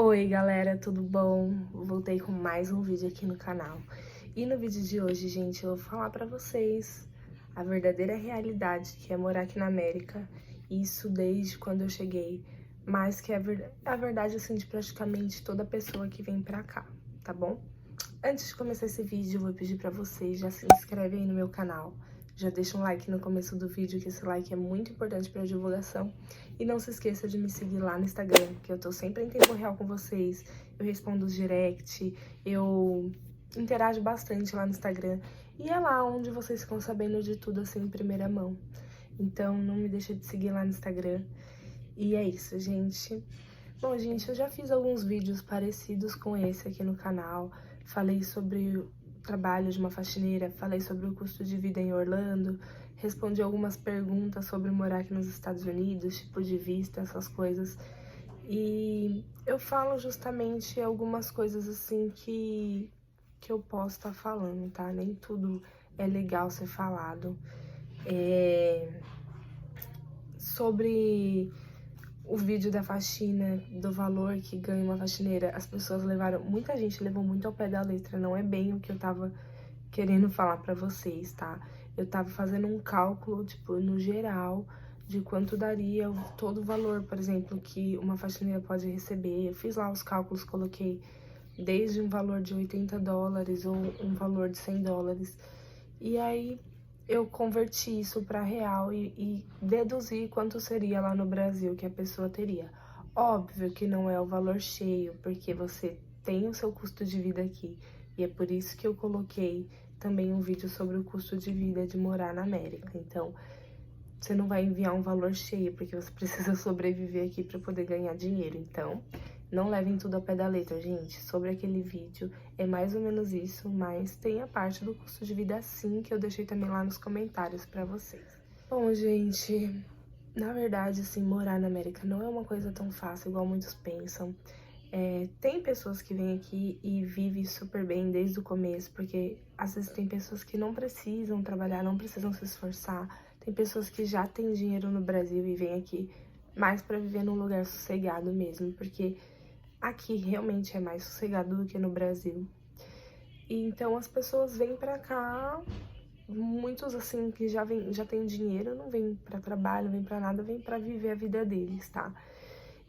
Oi galera, tudo bom? Voltei com mais um vídeo aqui no canal. E no vídeo de hoje, gente, eu vou falar pra vocês a verdadeira realidade que é morar aqui na América. Isso desde quando eu cheguei, mas que é a verdade, assim, de praticamente toda pessoa que vem pra cá, tá bom? Antes de começar esse vídeo, eu vou pedir pra vocês, já se inscrevem aí no meu canal. Já deixa um like no começo do vídeo, que esse like é muito importante para a divulgação. E não se esqueça de me seguir lá no Instagram, que eu tô sempre em tempo real com vocês. Eu respondo os direct, eu interajo bastante lá no Instagram. E é lá onde vocês ficam sabendo de tudo, assim, em primeira mão. Então, não me deixa de seguir lá no Instagram. E é isso, gente. Bom, gente, eu já fiz alguns vídeos parecidos com esse aqui no canal. Falei sobre o trabalho de uma faxineira, falei sobre o custo de vida em Orlando, respondi algumas perguntas sobre morar aqui nos Estados Unidos, tipo de vista, essas coisas. E eu falo justamente algumas coisas assim que eu posso estar falando, tá? Nem tudo é legal ser falado. Sobre o vídeo da faxina, do valor que ganha uma faxineira, as pessoas levaram, muita gente levou muito ao pé da letra, não é bem o que eu tava querendo falar pra vocês, tá? Eu tava fazendo um cálculo, tipo, no geral, de quanto daria todo o valor, por exemplo, que uma faxineira pode receber. Eu fiz lá os cálculos, coloquei desde um valor de $80 ou um valor de $100. E aí eu converti isso para real e deduzi quanto seria lá no Brasil que a pessoa teria. Óbvio que não é o valor cheio, porque você tem o seu custo de vida aqui. E é por isso que eu coloquei também um vídeo sobre o custo de vida de morar na América. Então, você não vai enviar um valor cheio, porque você precisa sobreviver aqui para poder ganhar dinheiro. Então, não levem tudo ao pé da letra, gente. Sobre aquele vídeo, é mais ou menos isso, mas tem a parte do custo de vida sim, que eu deixei também lá nos comentários pra vocês. Bom, gente, na verdade, assim, morar na América não é uma coisa tão fácil igual muitos pensam. Tem pessoas que vêm aqui e vivem super bem desde o começo, porque às vezes tem pessoas que não precisam trabalhar, não precisam se esforçar. Tem pessoas que já têm dinheiro no Brasil e vêm aqui mais pra viver num lugar sossegado mesmo, porque aqui realmente é mais sossegado do que no Brasil. E então as pessoas vêm pra cá, muitos assim que já têm dinheiro, não vêm pra trabalho, não vêm pra nada, vêm pra viver a vida deles, tá?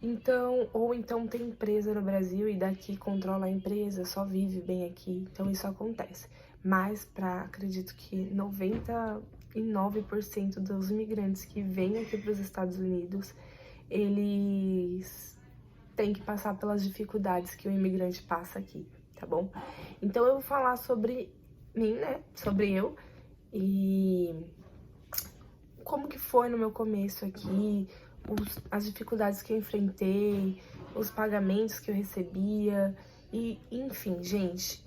Então, ou então tem empresa no Brasil e daqui controla a empresa, só vive bem aqui, então isso acontece. Mas acredito que 99% dos imigrantes que vêm aqui para os Estados Unidos, eles têm que passar pelas dificuldades que o imigrante passa aqui, tá bom? Então eu vou falar sobre mim, né, sobre eu e como que foi no meu começo aqui, as dificuldades que eu enfrentei, os pagamentos que eu recebia, e enfim, gente,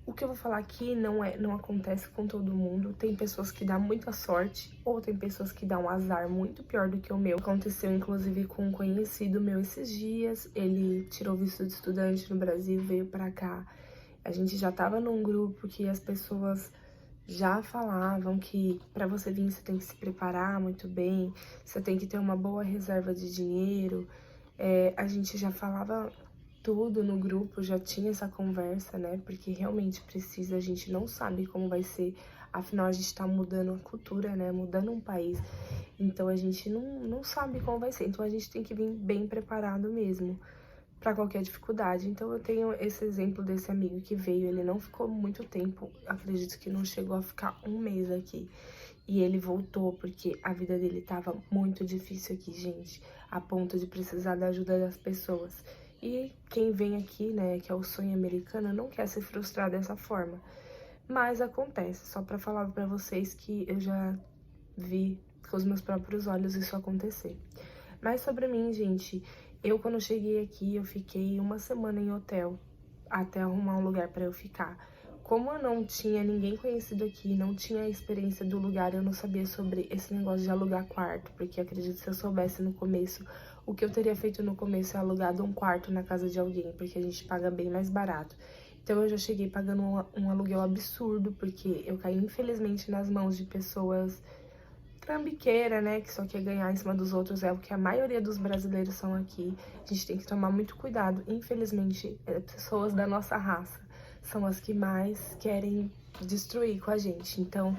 o que eu vou falar aqui não acontece com todo mundo. Tem pessoas que dão muita sorte, ou tem pessoas que dão um azar muito pior do que o meu. Aconteceu, inclusive, com um conhecido meu esses dias. Ele tirou visto de estudante no Brasil, veio pra cá. A gente já tava num grupo que as pessoas já falavam que para você vir você tem que se preparar muito bem, você tem que ter uma boa reserva de dinheiro. A gente já falava tudo no grupo, já tinha essa conversa, né? Porque realmente precisa, a gente não sabe como vai ser, afinal a gente tá mudando a cultura, né? Mudando um país, então a gente não sabe como vai ser, então a gente tem que vir bem preparado mesmo para qualquer dificuldade. Então eu tenho esse exemplo desse amigo que veio, ele não ficou muito tempo, acredito que não chegou a ficar um mês aqui. E ele voltou porque a vida dele tava muito difícil aqui, gente, a ponto de precisar da ajuda das pessoas. E quem vem aqui, né, que é o sonho americano, não quer se frustrar dessa forma. Mas acontece, só pra falar pra vocês que eu já vi com os meus próprios olhos isso acontecer. Mas sobre mim, gente, eu quando cheguei aqui, eu fiquei uma semana em hotel, até arrumar um lugar pra eu ficar. Como eu não tinha ninguém conhecido aqui, não tinha a experiência do lugar, eu não sabia sobre esse negócio de alugar quarto, porque acredito que se eu soubesse no começo, o que eu teria feito no começo é alugado um quarto na casa de alguém, porque a gente paga bem mais barato. Então eu já cheguei pagando um aluguel absurdo, porque eu caí infelizmente nas mãos de pessoas trambiqueira, né, que só quer ganhar em cima dos outros, é o que a maioria dos brasileiros são aqui. A gente tem que tomar muito cuidado. Infelizmente, pessoas da nossa raça são as que mais querem destruir com a gente. Então,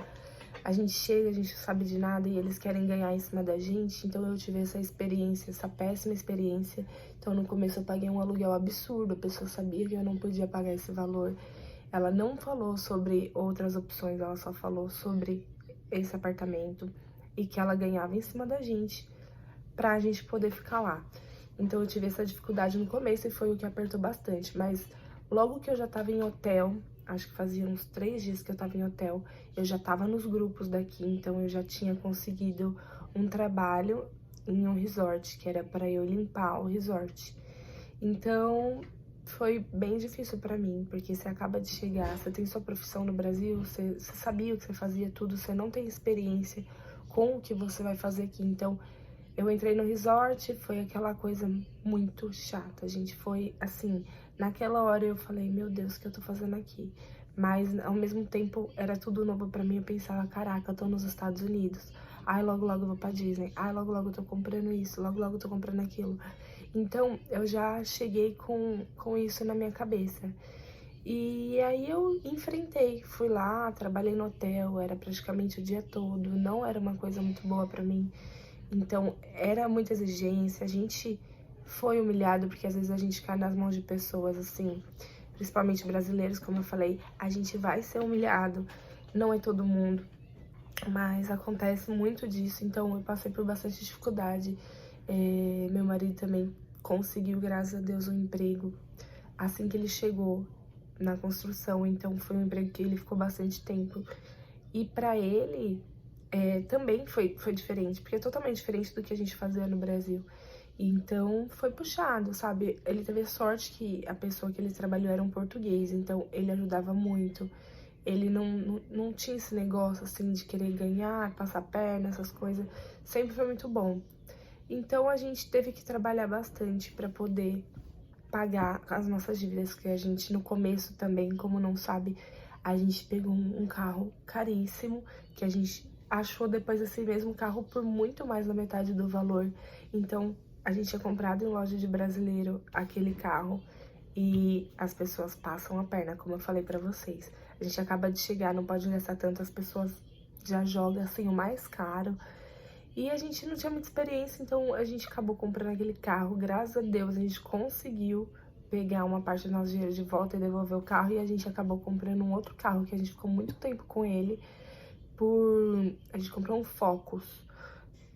a gente chega, a gente não sabe de nada e eles querem ganhar em cima da gente. Então, eu tive essa experiência, essa péssima experiência. Então, no começo eu paguei um aluguel absurdo, a pessoa sabia que eu não podia pagar esse valor. Ela não falou sobre outras opções, ela só falou sobre esse apartamento e que ela ganhava em cima da gente pra gente poder ficar lá. Então eu tive essa dificuldade no começo e foi o que apertou bastante, mas logo que eu já tava em hotel, acho que fazia uns 3 dias que eu tava em hotel, eu já tava nos grupos daqui, então eu já tinha conseguido um trabalho em um resort, que era para eu limpar o resort. Então foi bem difícil pra mim, porque você acaba de chegar, você tem sua profissão no Brasil, você sabia o que você fazia tudo, você não tem experiência com o que você vai fazer aqui. Então, eu entrei no resort, foi aquela coisa muito chata, gente. Foi assim, naquela hora eu falei, meu Deus, o que eu tô fazendo aqui? Mas, ao mesmo tempo, era tudo novo pra mim. Eu pensava, caraca, eu tô nos Estados Unidos. Ai, logo, logo eu vou pra Disney. Ai, logo, logo eu tô comprando isso. Logo, logo eu tô comprando aquilo. Então, eu já cheguei com isso na minha cabeça. E aí eu enfrentei, fui lá, trabalhei no hotel, era praticamente o dia todo, não era uma coisa muito boa pra mim. Então, era muita exigência, a gente foi humilhado, porque às vezes a gente cai nas mãos de pessoas, assim, principalmente brasileiros, como eu falei, a gente vai ser humilhado, não é todo mundo, mas acontece muito disso, então eu passei por bastante dificuldade. Meu marido também conseguiu, graças a Deus, um emprego assim que ele chegou na construção, então foi um emprego que ele ficou bastante tempo. E pra ele também foi diferente, porque é totalmente diferente do que a gente fazia no Brasil. Então foi puxado, sabe? Ele teve sorte que a pessoa que ele trabalhou era um português, então ele ajudava muito. Ele não tinha esse negócio assim de querer ganhar, passar perna, essas coisas. Sempre foi muito bom. Então a gente teve que trabalhar bastante para poder pagar as nossas dívidas, que a gente no começo também, como não sabe, a gente pegou um carro caríssimo, que a gente achou depois esse mesmo carro por muito mais da metade do valor. Então a gente tinha comprado em loja de brasileiro aquele carro e as pessoas passam a perna, como eu falei pra vocês. A gente acaba de chegar, não pode gastar tanto, as pessoas já jogam assim o mais caro. E a gente não tinha muita experiência, então a gente acabou comprando aquele carro. Graças a Deus, a gente conseguiu pegar uma parte do nosso dinheiro de volta e devolver o carro. E a gente acabou comprando um outro carro, que a gente ficou muito tempo com ele. A gente comprou um Focus.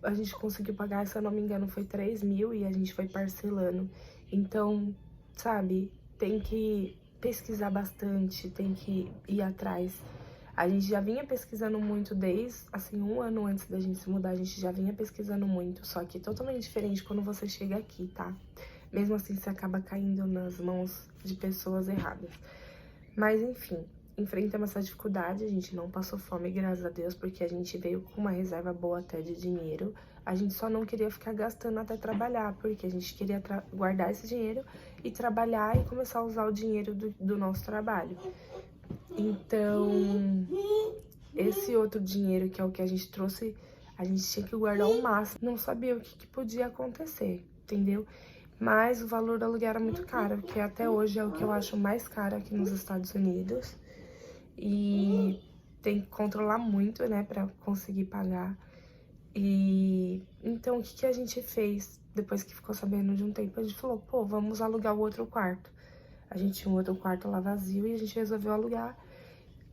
A gente conseguiu pagar, se eu não me engano, foi 3 mil e a gente foi parcelando. Então, sabe, tem que pesquisar bastante, tem que ir atrás. A gente já vinha pesquisando muito desde, assim, 1 ano antes da gente se mudar, a gente já vinha pesquisando muito, só que totalmente diferente quando você chega aqui, tá? Mesmo assim, você acaba caindo nas mãos de pessoas erradas. Mas, enfim, enfrentamos essa dificuldade, a gente não passou fome, graças a Deus, porque a gente veio com uma reserva boa até de dinheiro. A gente só não queria ficar gastando até trabalhar, porque a gente queria guardar esse dinheiro e trabalhar e começar a usar o dinheiro do nosso trabalho. Então, esse outro dinheiro, que é o que a gente trouxe, a gente tinha que guardar ao máximo. Não sabia o que podia acontecer, entendeu? Mas o valor do aluguel era muito caro, que até hoje é o que eu acho mais caro aqui nos Estados Unidos. E tem que controlar muito, né, pra conseguir pagar. E então, o que a gente fez depois que ficou sabendo de um tempo? A gente falou, pô, vamos alugar o outro quarto. A gente tinha um outro quarto lá vazio e a gente resolveu alugar.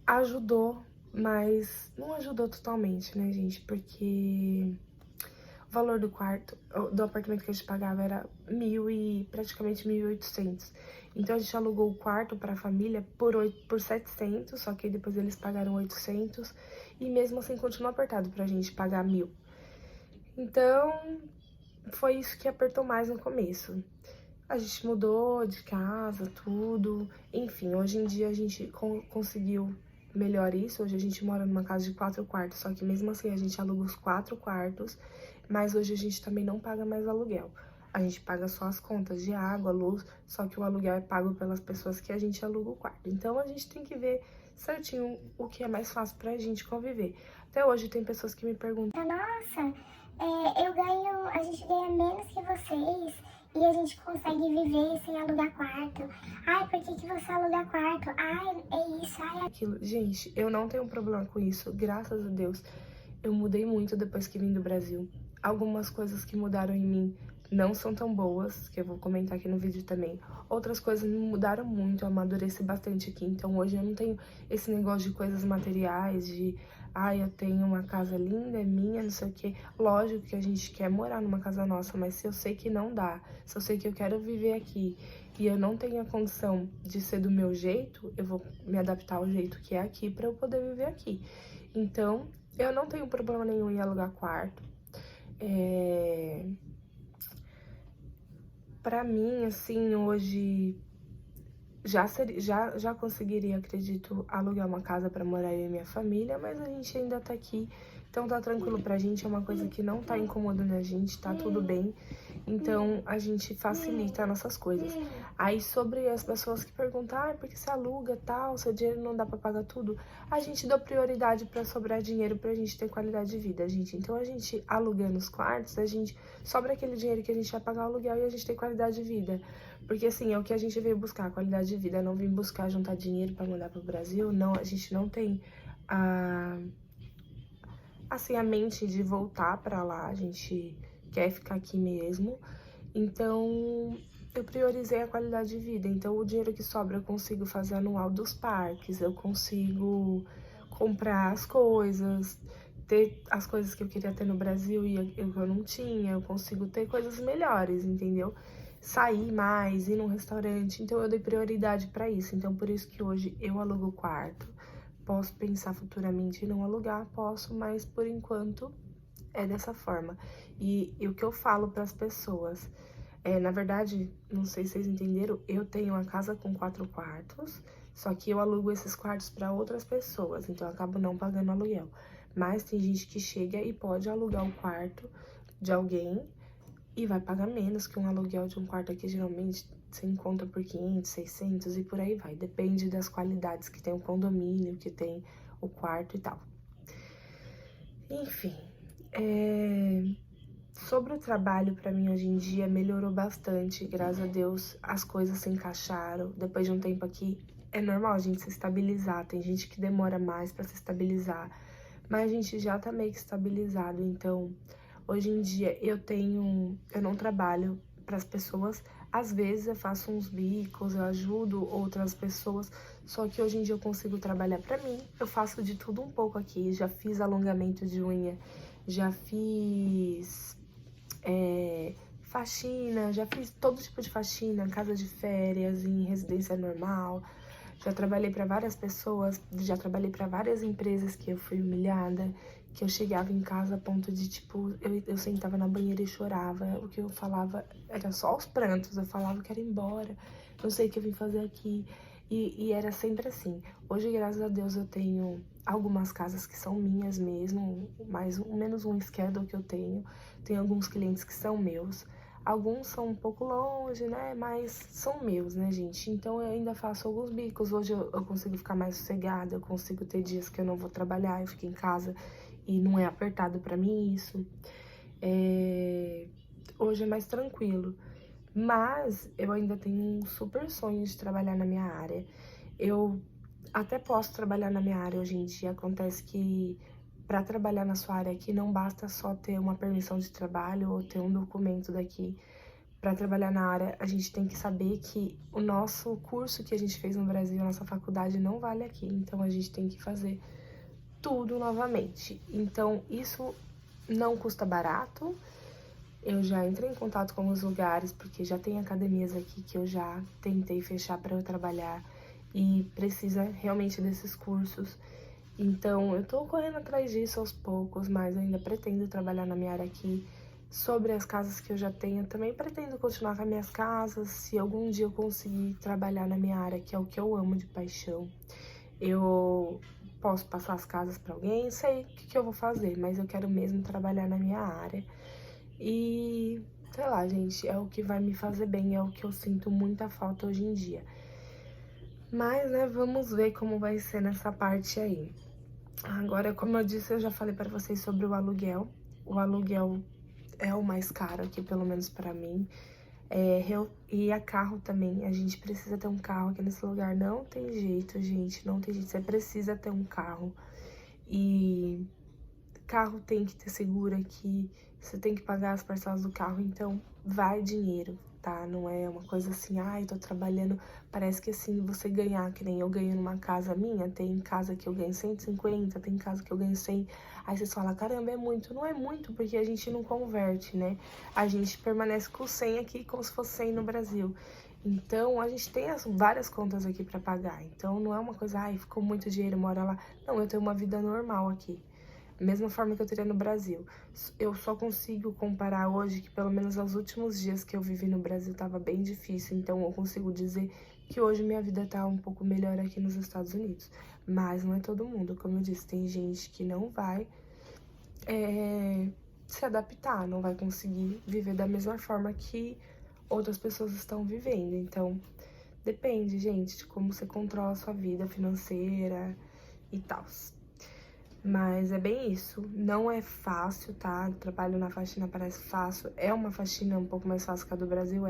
Ajudou, mas não ajudou totalmente, né, gente? Porque o valor do quarto, do apartamento que a gente pagava era praticamente 1.800. Então a gente alugou o quarto para a família por 700, só que depois eles pagaram 800 e mesmo assim continuou apertado pra gente pagar 1.000. Então foi isso que apertou mais no começo. A gente mudou de casa, tudo. Enfim, hoje em dia a gente conseguiu melhor isso. Hoje a gente mora numa casa de 4 quartos, só que mesmo assim a gente aluga os 4 quartos, mas hoje a gente também não paga mais aluguel. A gente paga só as contas de água, luz, só que o aluguel é pago pelas pessoas que a gente aluga o quarto. Então, a gente tem que ver certinho o que é mais fácil pra gente conviver. Até hoje tem pessoas que me perguntam: nossa, a gente ganha menos que vocês e a gente consegue viver sem alugar quarto. Ai, por que você aluga quarto? Ai, é isso, ai, aquilo. Gente, eu não tenho problema com isso, graças a Deus. Eu mudei muito depois que vim do Brasil. Algumas coisas que mudaram em mim não são tão boas, que eu vou comentar aqui no vídeo também. Outras coisas me mudaram muito, eu amadureci bastante aqui. Então hoje eu não tenho esse negócio de coisas materiais, de eu tenho uma casa linda, é minha, não sei o quê. Lógico que a gente quer morar numa casa nossa, mas se eu sei que não dá, se eu sei que eu quero viver aqui e eu não tenho a condição de ser do meu jeito, eu vou me adaptar ao jeito que é aqui pra eu poder viver aqui. Então, eu não tenho problema nenhum em alugar quarto. Pra mim, assim, hoje já conseguiria, acredito, alugar uma casa pra morar eu e minha família, mas a gente ainda tá aqui, então tá tranquilo pra gente, é uma coisa que não tá incomodando a gente, tá tudo bem. Então, a gente facilita nossas coisas. Aí, sobre as pessoas que perguntam, porque você aluga tal, seu dinheiro não dá pra pagar tudo, a gente dá prioridade pra sobrar dinheiro pra gente ter qualidade de vida, gente. Então, a gente alugando os quartos, a gente sobra aquele dinheiro que a gente vai pagar o aluguel e a gente tem qualidade de vida. Porque, assim, é o que a gente veio buscar, qualidade de vida. Não vim buscar juntar dinheiro pra mandar pro Brasil, não, a gente não tem a mente de voltar pra lá, a gente quer ficar aqui mesmo. Então, eu priorizei a qualidade de vida. Então, o dinheiro que sobra eu consigo fazer anual dos parques, eu consigo comprar as coisas, ter as coisas que eu queria ter no Brasil e eu não tinha, eu consigo ter coisas melhores, entendeu? Sair mais, ir num restaurante, então eu dei prioridade pra isso. Então, por isso que hoje eu alugo o quarto. Posso pensar futuramente em não alugar, posso, mas por enquanto é dessa forma. E o que eu falo para as pessoas, na verdade, não sei se vocês entenderam, eu tenho uma casa com 4 quartos, só que eu alugo esses quartos para outras pessoas, então eu acabo não pagando aluguel. Mas tem gente que chega e pode alugar o quarto de alguém e vai pagar menos que um aluguel de um quarto aqui, geralmente você encontra por 500, 600 e por aí vai. Depende das qualidades que tem o condomínio, que tem o quarto e tal. Enfim, sobre o trabalho, pra mim, hoje em dia, melhorou bastante. Graças a Deus, as coisas se encaixaram. Depois de um tempo aqui, é normal a gente se estabilizar. Tem gente que demora mais pra se estabilizar. Mas a gente já tá meio que estabilizado. Então, hoje em dia, eu não trabalho pras pessoas. Às vezes, eu faço uns bicos, eu ajudo outras pessoas. Só que hoje em dia, eu consigo trabalhar pra mim. Eu faço de tudo um pouco aqui. Já fiz alongamento de unha. Já fiz faxina, já fiz todo tipo de faxina, casa de férias, em residência normal. Já trabalhei para várias pessoas, já trabalhei para várias empresas que eu fui humilhada, que eu chegava em casa a ponto de, tipo, eu sentava na banheira e chorava. O que eu falava era só os prantos, eu falava que era ir embora, não sei o que eu vim fazer aqui. E era sempre assim. Hoje, graças a Deus, eu tenho algumas casas que são minhas mesmo, menos um schedule que eu tenho. Tem alguns clientes que são meus. Alguns são um pouco longe, né? Mas são meus, né, gente? Então eu ainda faço alguns bicos. Hoje eu consigo ficar mais sossegada, eu consigo ter dias que eu não vou trabalhar, eu fico em casa e não é apertado pra mim isso. Hoje é mais tranquilo. Mas eu ainda tenho um super sonho de trabalhar na minha área. Eu até posso trabalhar na minha área hoje em dia. Acontece que para trabalhar na sua área aqui não basta só ter uma permissão de trabalho ou ter um documento daqui. Para trabalhar na área, a gente tem que saber que o nosso curso que a gente fez no Brasil, a nossa faculdade, não vale aqui. Então a gente tem que fazer tudo novamente. Então isso não custa barato. Eu já entrei em contato com alguns lugares, porque já tem academias aqui que eu já tentei fechar para eu trabalhar e precisa realmente desses cursos. Então, eu tô correndo atrás disso aos poucos, mas eu ainda pretendo trabalhar na minha área aqui. Sobre as casas que eu já tenho, também pretendo continuar com as minhas casas. Se algum dia eu conseguir trabalhar na minha área, que é o que eu amo de paixão, eu posso passar as casas para alguém, sei o que eu vou fazer, mas eu quero mesmo trabalhar na minha área. E sei lá, gente, é o que vai me fazer bem, é o que eu sinto muita falta hoje em dia. Mas, né, vamos ver como vai ser nessa parte aí. Agora, como eu disse, eu já falei pra vocês sobre o aluguel. O aluguel é o mais caro aqui, pelo menos pra mim. E a carro também, a gente precisa ter um carro aqui nesse lugar. Não tem jeito, gente, não tem jeito. Você precisa ter um carro. E carro tem que ter seguro aqui, você tem que pagar as parcelas do carro, então vai dinheiro, tá? Não é uma coisa assim, ai, tô trabalhando, parece que assim, você ganhar, que nem eu ganho numa casa minha, tem casa que eu ganho 150, tem casa que eu ganho 100, aí você fala, caramba, é muito. Não é muito, porque a gente não converte, né? A gente permanece com 100 aqui como se fosse 100 no Brasil. Então, a gente tem várias contas aqui pra pagar, então não é uma coisa, ai, ficou muito dinheiro, mora lá. Não, eu tenho uma vida normal aqui. Mesma forma que eu teria no Brasil. Eu só consigo comparar hoje que pelo menos os últimos dias que eu vivi no Brasil tava bem difícil. Então eu consigo dizer que hoje minha vida tá um pouco melhor aqui nos Estados Unidos. Mas não é todo mundo, como eu disse, tem gente que não vai se adaptar, não vai conseguir viver da mesma forma que outras pessoas estão vivendo. Então depende, gente, de como você controla a sua vida financeira e tal. Mas é bem isso, não é fácil, tá? Trabalho na faxina parece fácil, é uma faxina um pouco mais fácil que a do Brasil,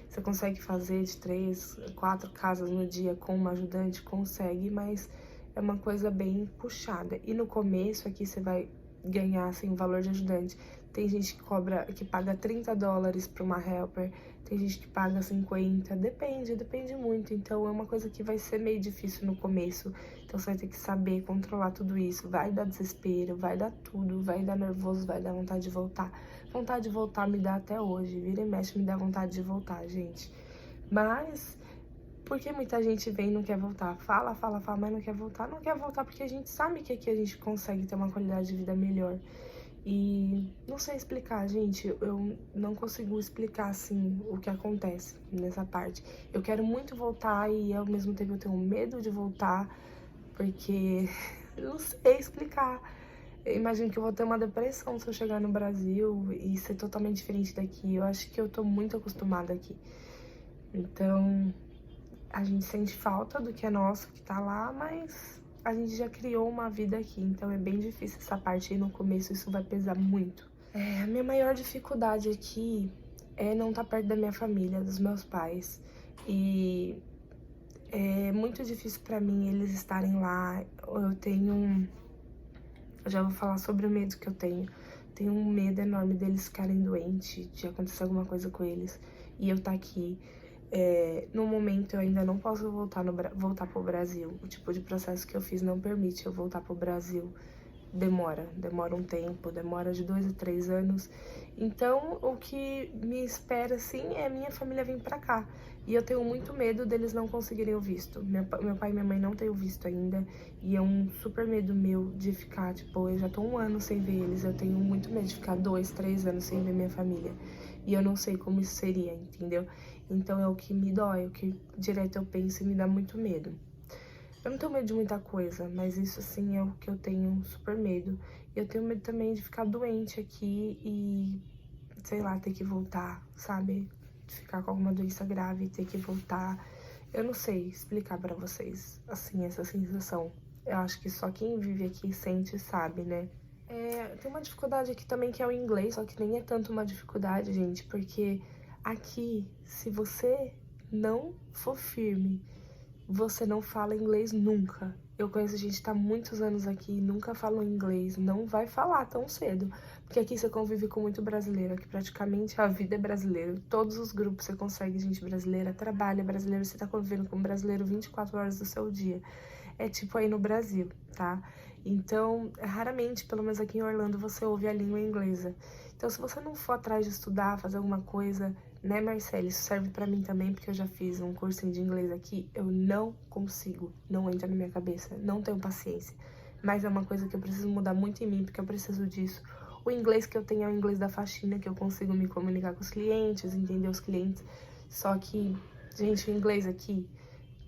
Você consegue fazer de 3, 4 casas no dia com uma ajudante? Consegue, mas é uma coisa bem puxada. E no começo aqui você vai ganhar, assim, o valor de ajudante. Tem gente que paga $30 pra uma helper, tem gente que paga 50, depende muito. Então é uma coisa que vai ser meio difícil no começo. Então você vai ter que saber controlar tudo isso. Vai dar desespero, vai dar tudo, vai dar nervoso, vai dar vontade de voltar. Vontade de voltar me dá até hoje, vira e mexe me dá vontade de voltar, gente. Mas porque muita gente vem e não quer voltar? Fala, mas não quer voltar. Não quer voltar porque a gente sabe que aqui a gente consegue ter uma qualidade de vida melhor. E não sei explicar, gente, eu não consigo explicar, assim, o que acontece nessa parte. Eu quero muito voltar e, ao mesmo tempo, eu tenho medo de voltar, porque eu não sei explicar. Eu imagino que eu vou ter uma depressão se eu chegar no Brasil e ser totalmente diferente daqui. Eu acho que eu tô muito acostumada aqui. Então, a gente sente falta do que é nosso, que tá lá, mas a gente já criou uma vida aqui, então é bem difícil essa parte aí no começo, isso vai pesar muito. A minha maior dificuldade aqui é não estar perto da minha família, dos meus pais. E é muito difícil pra mim eles estarem lá. Eu já vou falar sobre o medo que eu tenho. Tenho um medo enorme deles ficarem doentes, de acontecer alguma coisa com eles. E eu tá aqui. No momento eu ainda não posso voltar pro Brasil. O tipo de processo que eu fiz não permite eu voltar pro Brasil. Demora um tempo, demora de 2 a 3 anos. Então, o que me espera, assim, é minha família vir pra cá. E eu tenho muito medo deles não conseguirem o visto. Meu pai e minha mãe não têm o visto ainda. E é um super medo meu de ficar, tipo, eu já tô 1 ano sem ver eles. Eu tenho muito medo de ficar 2, 3 anos sem ver minha família. E eu não sei como isso seria, entendeu? Então é o que me dói, o que direto eu penso e me dá muito medo. Eu não tenho medo de muita coisa, mas isso, assim, é o que eu tenho super medo. E eu tenho medo também de ficar doente aqui e, sei lá, ter que voltar, sabe? De ficar com alguma doença grave e ter que voltar. Eu não sei explicar pra vocês, assim, essa sensação. Eu acho que só quem vive aqui sente e sabe, né? Tem uma dificuldade aqui também que é o inglês, só que nem é tanto uma dificuldade, gente, porque aqui, se você não for firme, você não fala inglês nunca. Eu conheço gente que tá há muitos anos aqui e nunca falou inglês, não vai falar tão cedo. Porque aqui você convive com muito brasileiro, aqui praticamente a vida é brasileira. Todos os grupos você consegue gente brasileira, trabalha brasileiro, você tá convivendo com um brasileiro 24 horas do seu dia. É tipo aí no Brasil, tá? Então, raramente, pelo menos aqui em Orlando, você ouve a língua inglesa. Então, se você não for atrás de estudar, fazer alguma coisa, né, Marcele? Isso serve pra mim também, porque eu já fiz um cursinho de inglês aqui. Eu não consigo, não entra na minha cabeça, não tenho paciência. Mas é uma coisa que eu preciso mudar muito em mim, porque eu preciso disso. O inglês que eu tenho é o inglês da faxina, que eu consigo me comunicar com os clientes, entender os clientes. Só que, gente, o inglês aqui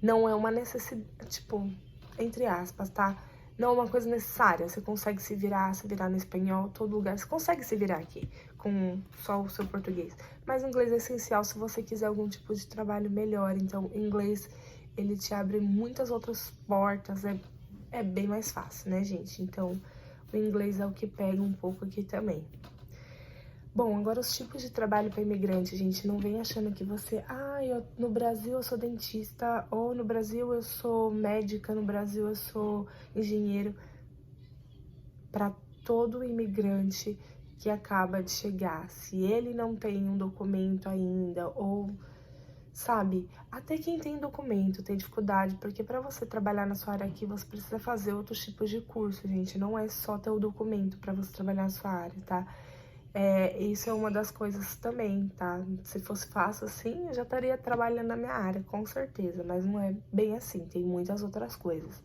não é uma necessidade, tipo, entre aspas, tá? não é uma coisa necessária. Você consegue se virar no espanhol, todo lugar. Você consegue se virar aqui com só o seu português. Mas o inglês é essencial se você quiser algum tipo de trabalho melhor. Então, o inglês, ele te abre muitas outras portas. É bem mais fácil, né, gente? Então, o inglês é o que pega um pouco aqui também. Bom, agora os tipos de trabalho para imigrante, gente, não vem achando que você, no Brasil eu sou dentista, ou no Brasil eu sou médica, no Brasil eu sou engenheiro. Para todo imigrante que acaba de chegar, se ele não tem um documento ainda, ou, sabe, até quem tem documento tem dificuldade, porque para você trabalhar na sua área aqui, você precisa fazer outros tipos de curso, gente, não é só ter o documento para você trabalhar na sua área, tá? Isso é uma das coisas também, tá? Se fosse fácil assim, eu já estaria trabalhando na minha área, com certeza, mas não é bem assim, tem muitas outras coisas.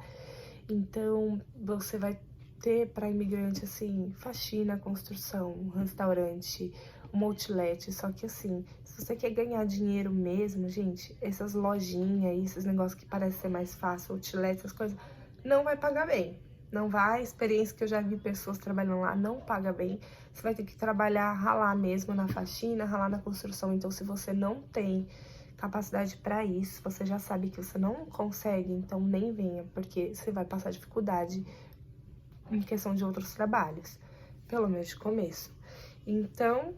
Então, você vai ter para imigrante, assim, faxina, construção, restaurante, um outlet, só que assim, se você quer ganhar dinheiro mesmo, gente, essas lojinhas aí, esses negócios que parecem ser mais fácil, outlet, essas coisas, não vai pagar bem. Não vai, experiência que eu já vi pessoas trabalhando lá, não paga bem. Você vai ter que trabalhar, ralar mesmo na faxina, ralar na construção. Então, se você não tem capacidade para isso, você já sabe que você não consegue, então nem venha, porque você vai passar dificuldade em questão de outros trabalhos, pelo menos de começo. Então,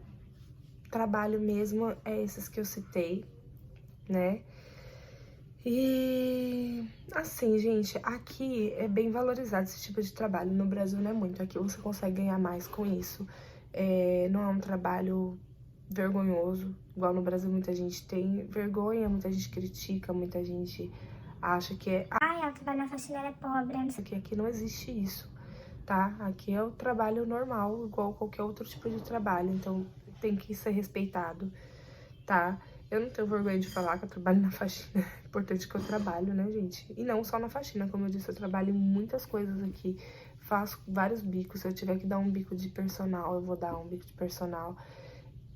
trabalho mesmo é esses que eu citei, né? E assim, gente, aqui é bem valorizado esse tipo de trabalho. No Brasil não é muito. Aqui você consegue ganhar mais com isso. Não é um trabalho vergonhoso, igual no Brasil muita gente tem vergonha, muita gente critica, muita gente acha que Ela trabalha na faxineira é pobre. Aqui não existe isso, tá? Aqui é o trabalho normal, igual qualquer outro tipo de trabalho, então tem que ser respeitado, tá? Eu não tenho vergonha de falar que eu trabalho na faxina, é importante que eu trabalho, né, gente? E não só na faxina, como eu disse, eu trabalho em muitas coisas aqui, faço vários bicos, se eu tiver que dar um bico de personal, eu vou dar um bico de personal,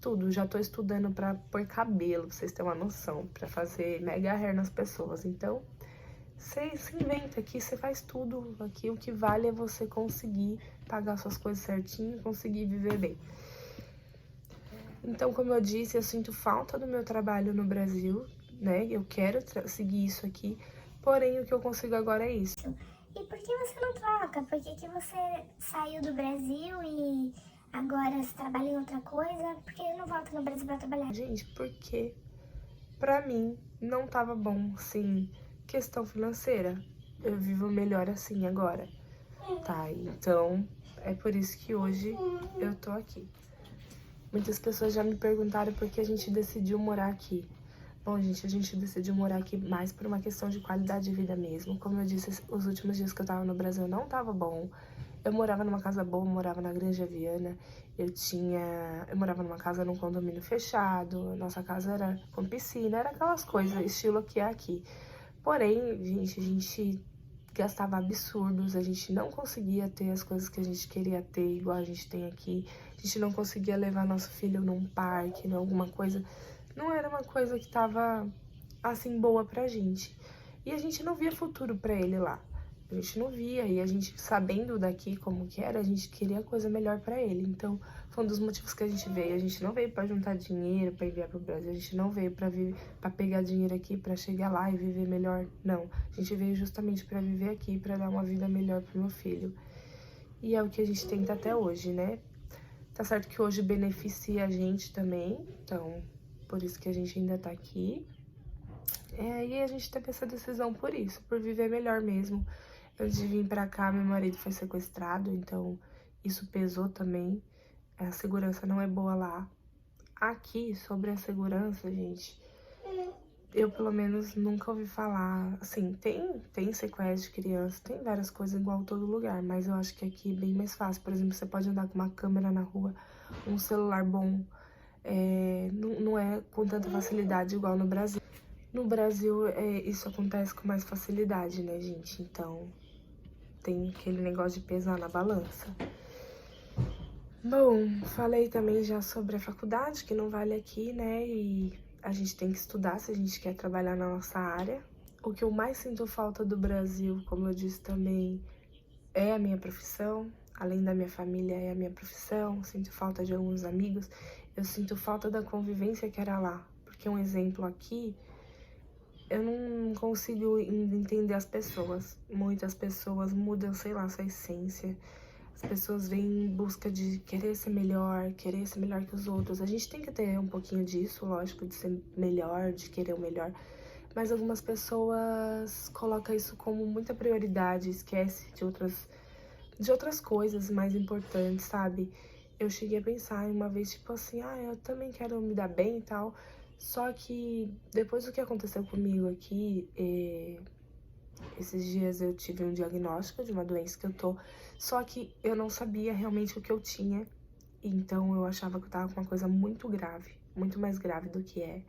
tudo. Já tô estudando pra pôr cabelo, pra vocês terem uma noção, pra fazer mega hair nas pessoas, então você se inventa aqui, você faz tudo aqui, o que vale é você conseguir pagar suas coisas certinho, conseguir viver bem. Então, como eu disse, eu sinto falta do meu trabalho no Brasil, né? Eu quero seguir isso aqui, porém o que eu consigo agora é isso. E por que você não troca? Por que você saiu do Brasil e agora você trabalha em outra coisa? Por que não volta no Brasil pra trabalhar? Gente, porque pra mim não tava bom, assim, questão financeira. Eu vivo melhor assim agora, tá? Então, é por isso que hoje eu tô aqui. Muitas pessoas já me perguntaram por que a gente decidiu morar aqui. Bom, gente, a gente decidiu morar aqui mais por uma questão de qualidade de vida mesmo. Como eu disse, os últimos dias que eu tava no Brasil não tava bom. Eu morava numa casa boa, morava na Granja Viana. Eu morava numa casa num condomínio fechado. Nossa casa era com piscina, era aquelas coisas, estilo que é aqui. Porém, gente, a gente gastava absurdos, a gente não conseguia ter as coisas que a gente queria ter, igual a gente tem aqui. A gente não conseguia levar nosso filho num parque, em alguma coisa. Não era uma coisa que tava, assim, boa pra gente. E a gente não via futuro pra ele lá. A gente não via, e a gente, sabendo daqui como que era, a gente queria coisa melhor pra ele. Então, foi um dos motivos que a gente veio. A gente não veio pra juntar dinheiro, pra enviar pro Brasil. A gente não veio pra pegar dinheiro aqui, pra chegar lá e viver melhor. Não, a gente veio justamente pra viver aqui, pra dar uma vida melhor pro meu filho. E é o que a gente tenta até hoje, né? Tá certo que hoje beneficia a gente também, então, por isso que a gente ainda tá aqui. E a gente teve essa decisão por isso, por viver melhor mesmo. Antes de vir pra cá, meu marido foi sequestrado, então isso pesou também. A segurança não é boa lá. Aqui, sobre a segurança, gente, eu pelo menos nunca ouvi falar. Assim, tem sequestro de criança, tem várias coisas igual em todo lugar, mas eu acho que aqui é bem mais fácil. Por exemplo, você pode andar com uma câmera na rua, um celular bom, não é com tanta facilidade igual no Brasil. No Brasil, isso acontece com mais facilidade, né, gente? Então, tem aquele negócio de pesar na balança. Bom, falei também já sobre a faculdade, que não vale aqui, né? E a gente tem que estudar se a gente quer trabalhar na nossa área. O que eu mais sinto falta do Brasil, como eu disse também, é a minha profissão, além da minha família é a minha profissão, sinto falta de alguns amigos, eu sinto falta da convivência que era lá, porque um exemplo aqui, eu não consigo entender as pessoas, muitas pessoas mudam, sei lá, sua essência, as pessoas vêm em busca de querer ser melhor que os outros, a gente tem que ter um pouquinho disso, lógico, de ser melhor, de querer o melhor, mas algumas pessoas colocam isso como muita prioridade, esquece de outras coisas mais importantes, sabe? Eu cheguei a pensar uma vez, tipo assim, eu também quero me dar bem e tal, só que depois do que aconteceu comigo aqui, esses dias eu tive um diagnóstico de uma doença que eu tô, só que eu não sabia realmente o que eu tinha, então eu achava que eu tava com uma coisa muito grave, muito mais grave do que é.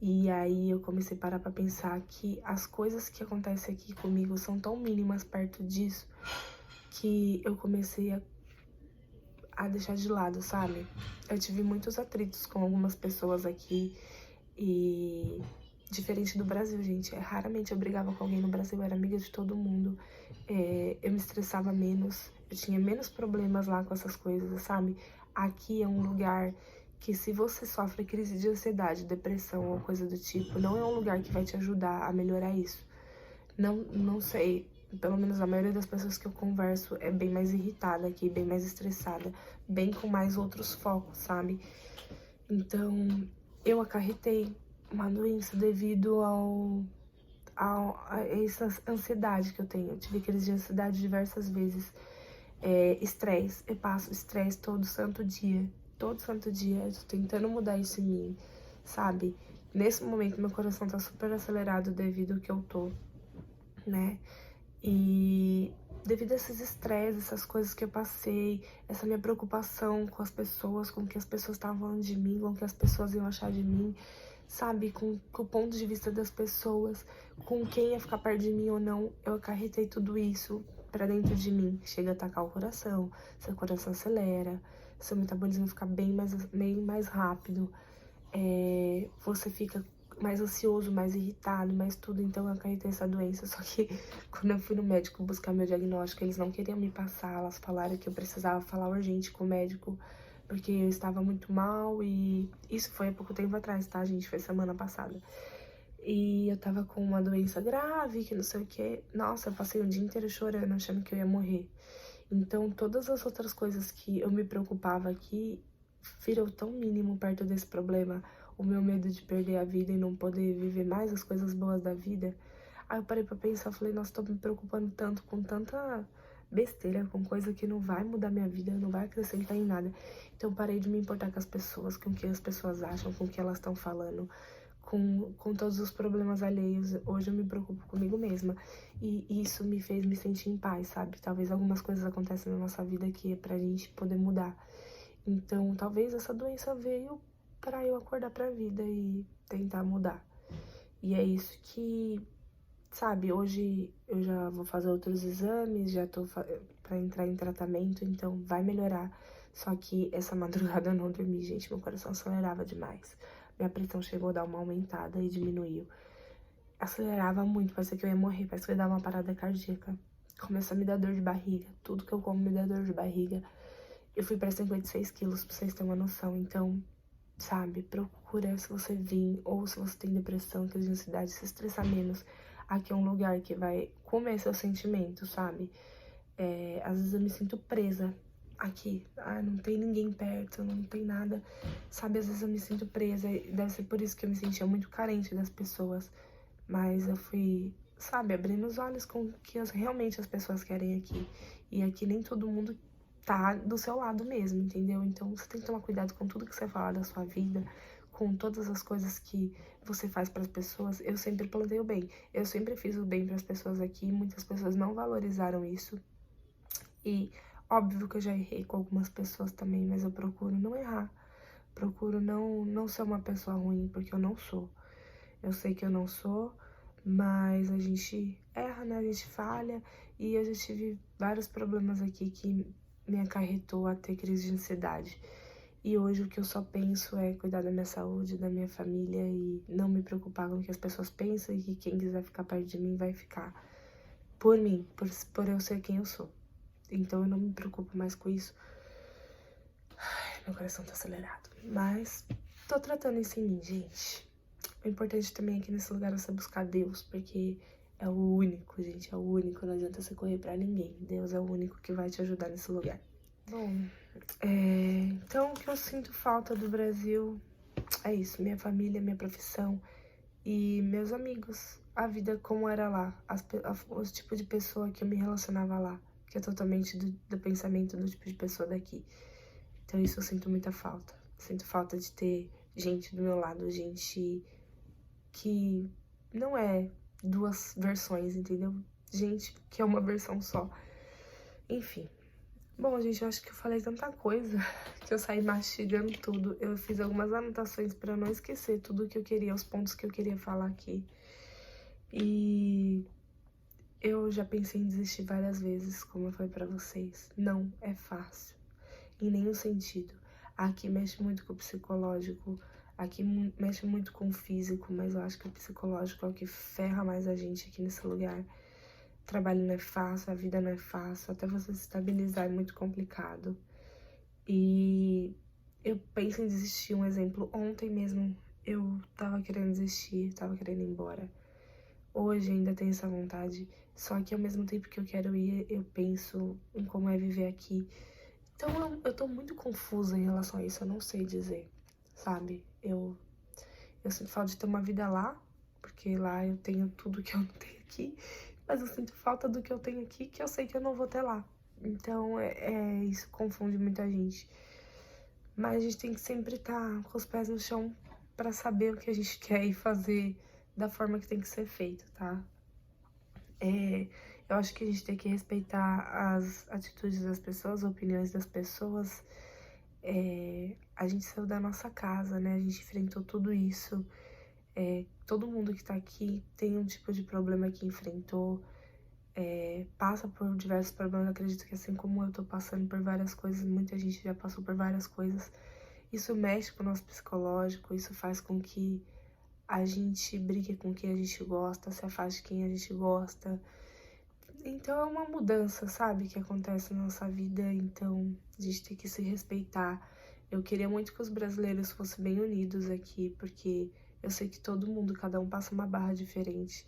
E aí eu comecei a parar pra pensar que as coisas que acontecem aqui comigo são tão mínimas perto disso, que eu comecei a deixar de lado, sabe? Eu tive muitos atritos com algumas pessoas aqui e... Diferente do Brasil, gente, raramente eu brigava com alguém no Brasil, eu era amiga de todo mundo, eu me estressava menos, eu tinha menos problemas lá com essas coisas, sabe? Aqui é um lugar que se você sofre crise de ansiedade, depressão ou coisa do tipo, não é um lugar que vai te ajudar a melhorar isso. Não sei, pelo menos a maioria das pessoas que eu converso é bem mais irritada aqui, bem mais estressada, bem com mais outros focos, sabe? Então, eu acarretei uma doença devido a essa ansiedade que eu tenho. Eu tive crises de ansiedade diversas vezes. Estresse, eu passo estresse todo santo dia. Todo santo dia, eu tô tentando mudar isso em mim, sabe? Nesse momento, meu coração tá super acelerado devido ao que eu tô, né? E devido a esses estresses, essas coisas que eu passei, essa minha preocupação com as pessoas, com o que as pessoas estavam falando de mim, com o que as pessoas iam achar de mim, sabe? Com o ponto de vista das pessoas, com quem ia ficar perto de mim ou não, eu acarretei tudo isso pra dentro de mim. Chega a atacar o coração, seu coração acelera, seu metabolismo fica bem mais rápido, você fica mais ansioso, mais irritado, mais tudo, então eu acarretei essa doença, só que quando eu fui no médico buscar meu diagnóstico, eles não queriam me passar, elas falaram que eu precisava falar urgente com o médico, porque eu estava muito mal e isso foi há pouco tempo atrás, tá, gente? Foi semana passada. E eu tava com uma doença grave, que não sei o que. Nossa, eu passei o dia inteiro chorando, achando que eu ia morrer. Então, todas as outras coisas que eu me preocupava aqui virou tão mínimo perto desse problema. O meu medo de perder a vida e não poder viver mais as coisas boas da vida. Aí eu parei pra pensar, falei, nossa, tô me preocupando tanto com tanta besteira, com coisa que não vai mudar minha vida, não vai acrescentar em nada. Então eu parei de me importar com as pessoas, com o que as pessoas acham, com o que elas estão falando, com todos os problemas alheios. Hoje eu me preocupo comigo mesma. E isso me fez me sentir em paz, sabe? Talvez algumas coisas aconteçam na nossa vida que é pra gente poder mudar. Então, talvez essa doença veio pra eu acordar pra vida e tentar mudar. E é isso que, sabe, hoje eu já vou fazer outros exames, já tô pra entrar em tratamento, então vai melhorar. Só que essa madrugada eu não dormi, gente, meu coração acelerava demais. Minha pressão chegou a dar uma aumentada e diminuiu. Acelerava muito, parecia que eu ia morrer, parecia que eu ia dar uma parada cardíaca. Começou a me dar dor de barriga, tudo que eu como me dá dor de barriga. Eu fui pra 56 quilos, pra vocês terem uma noção, então, sabe, procura se você vir, ou se você tem depressão, crise de ansiedade, se estressar menos. Aqui é um lugar que vai comer seus sentimentos, sabe? Às vezes eu me sinto presa aqui, não tem ninguém perto, não tem nada, sabe? Às vezes eu me sinto presa, e deve ser por isso que eu me sentia muito carente das pessoas, mas eu fui, sabe, abrindo os olhos com o que realmente as pessoas querem aqui, e aqui nem todo mundo tá do seu lado mesmo, entendeu? Então você tem que tomar cuidado com tudo que você fala da sua vida, com todas as coisas que você faz para as pessoas. Eu sempre plantei o bem, eu sempre fiz o bem para as pessoas aqui, muitas pessoas não valorizaram isso. E óbvio que eu já errei com algumas pessoas também, mas eu procuro não errar. Procuro não ser uma pessoa ruim, porque eu não sou. Eu sei que eu não sou, mas a gente erra, né? A gente falha. E eu já tive vários problemas aqui que me acarretou a ter crise de ansiedade. E hoje o que eu só penso é cuidar da minha saúde, da minha família e não me preocupar com o que as pessoas pensam e que quem quiser ficar perto de mim vai ficar. por mim, por eu ser quem eu sou. Então eu não me preocupo mais com isso. Ai, meu coração tá acelerado. Mas tô tratando isso em mim, gente. O importante também aqui nesse lugar é você buscar Deus, porque é o único, gente, é o único. Não adianta você correr pra ninguém. Deus é o único que vai te ajudar nesse lugar. Bom, então o que eu sinto falta do Brasil é isso. Minha família, minha profissão e meus amigos. A vida como era lá. Os tipos de pessoa que eu me relacionava lá. Que é totalmente do pensamento do tipo de pessoa daqui. Então isso eu sinto muita falta. Sinto falta de ter gente do meu lado, gente que não é duas versões, entendeu? Gente que é uma versão só. Enfim. Bom, gente, eu acho que eu falei tanta coisa que eu saí mastigando tudo. Eu fiz algumas anotações pra não esquecer tudo que eu queria, os pontos que eu queria falar aqui. E eu já pensei em desistir várias vezes, como eu falei pra vocês. Não é fácil, em nenhum sentido. Aqui mexe muito com o psicológico, aqui mexe muito com o físico, mas eu acho que o psicológico é o que ferra mais a gente aqui nesse lugar. O trabalho não é fácil, a vida não é fácil, até você se estabilizar é muito complicado. E eu penso em desistir, um exemplo, ontem mesmo eu tava querendo desistir, tava querendo ir embora. Hoje ainda tenho essa vontade, só que ao mesmo tempo que eu quero ir, eu penso em como é viver aqui. Então eu tô muito confusa em relação a isso, eu não sei dizer, sabe? Eu sinto falta de ter uma vida lá, porque lá eu tenho tudo que eu não tenho aqui, mas eu sinto falta do que eu tenho aqui, que eu sei que eu não vou ter lá. Então isso confunde muita gente. Mas a gente tem que sempre estar com os pés no chão pra saber o que a gente quer e fazer da forma que tem que ser feito, tá? Eu acho que a gente tem que respeitar as atitudes das pessoas, as opiniões das pessoas. A gente saiu da nossa casa, né? A gente enfrentou tudo isso. Todo mundo que tá aqui tem um tipo de problema que enfrentou. Passa por diversos problemas. Eu acredito que assim como eu tô passando por várias coisas, muita gente já passou por várias coisas. Isso mexe com o nosso psicológico, isso faz com que a gente brigue com quem a gente gosta, se afaste de quem a gente gosta. Então é uma mudança, sabe, que acontece na nossa vida, então a gente tem que se respeitar. Eu queria muito que os brasileiros fossem bem unidos aqui, porque eu sei que todo mundo, cada um passa uma barra diferente.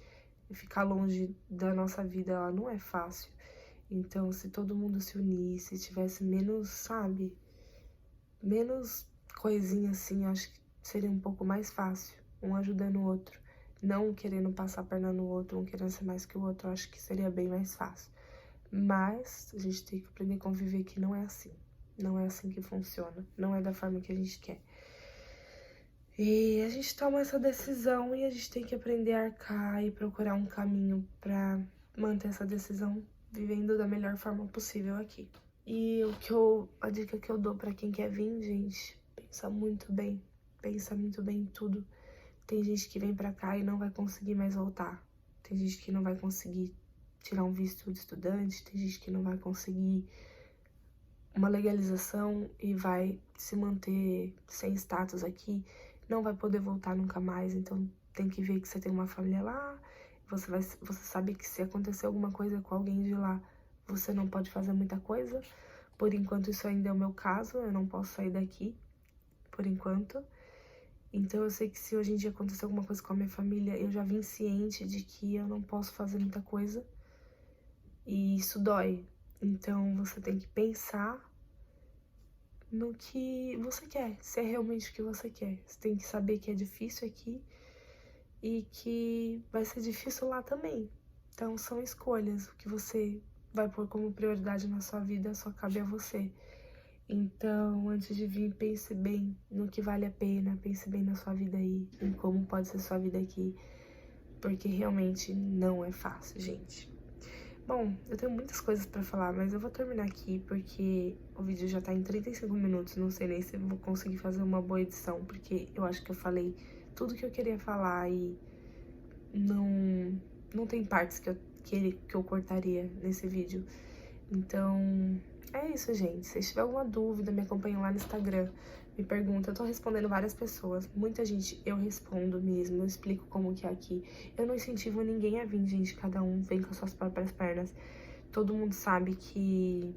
E ficar longe da nossa vida, ela não é fácil. Então, se todo mundo se unisse, tivesse menos, sabe, menos coisinha assim, acho que seria um pouco mais fácil, um ajudando o outro. Não querendo passar a perna no outro, um querendo ser mais que o outro, acho que seria bem mais fácil. Mas a gente tem que aprender a conviver que não é assim. Não é assim que funciona, não é da forma que a gente quer. E a gente toma essa decisão e a gente tem que aprender a arcar e procurar um caminho pra manter essa decisão vivendo da melhor forma possível aqui. E a dica que eu dou pra quem quer vir, gente, pensa muito bem em tudo. Tem gente que vem pra cá e não vai conseguir mais voltar. Tem gente que não vai conseguir tirar um visto de estudante, tem gente que não vai conseguir uma legalização e vai se manter sem status aqui, não vai poder voltar nunca mais. Então tem que ver que você tem uma família lá, você sabe que se acontecer alguma coisa com alguém de lá, você não pode fazer muita coisa. Por enquanto isso ainda é o meu caso, eu não posso sair daqui, por enquanto. Então eu sei que se hoje em dia acontecer alguma coisa com a minha família, eu já vim ciente de que eu não posso fazer muita coisa. E isso dói. Então você tem que pensar no que você quer, se é realmente o que você quer. Você tem que saber que é difícil aqui e que vai ser difícil lá também. Então são escolhas. O que você vai pôr como prioridade na sua vida só cabe a você. Então, antes de vir, pense bem no que vale a pena, pense bem na sua vida aí, em como pode ser sua vida aqui, porque realmente não é fácil, gente. Bom, eu tenho muitas coisas pra falar, mas eu vou terminar aqui porque o vídeo já tá em 35 minutos, não sei nem se eu vou conseguir fazer uma boa edição, porque eu acho que eu falei tudo que eu queria falar e não tem partes que eu cortaria nesse vídeo. Então, é isso, gente. Se tiver alguma dúvida, me acompanhem lá no Instagram. me pergunta, eu tô respondendo várias pessoas, muita gente eu respondo mesmo, eu explico como que é aqui. Eu não incentivo ninguém a vir, gente, cada um vem com as suas próprias pernas. Todo mundo sabe que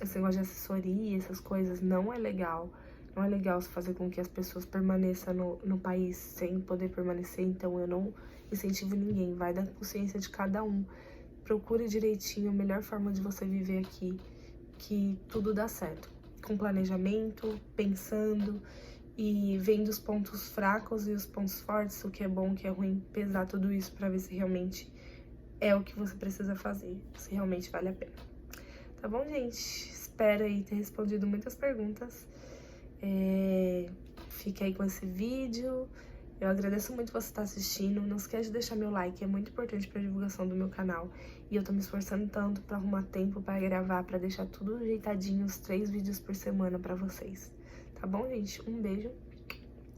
esse negócio de assessoria, essas coisas, não é legal. Não é legal fazer com que as pessoas permaneçam no país sem poder permanecer, então eu não incentivo ninguém, vai da consciência de cada um. Procure direitinho a melhor forma de você viver aqui, que tudo dá certo. Com planejamento, pensando e vendo os pontos fracos e os pontos fortes, o que é bom, o que é ruim, pesar tudo isso pra ver se realmente é o que você precisa fazer, se realmente vale a pena. Tá bom, gente? Espero aí ter respondido muitas perguntas. Fica aí com esse vídeo. Eu agradeço muito você estar assistindo. Não esquece de deixar meu like, é muito importante para a divulgação do meu canal. E eu tô me esforçando tanto para arrumar tempo para gravar, para deixar tudo ajeitadinho, os 3 vídeos por semana para vocês. Tá bom, gente? Um beijo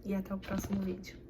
e até o próximo vídeo.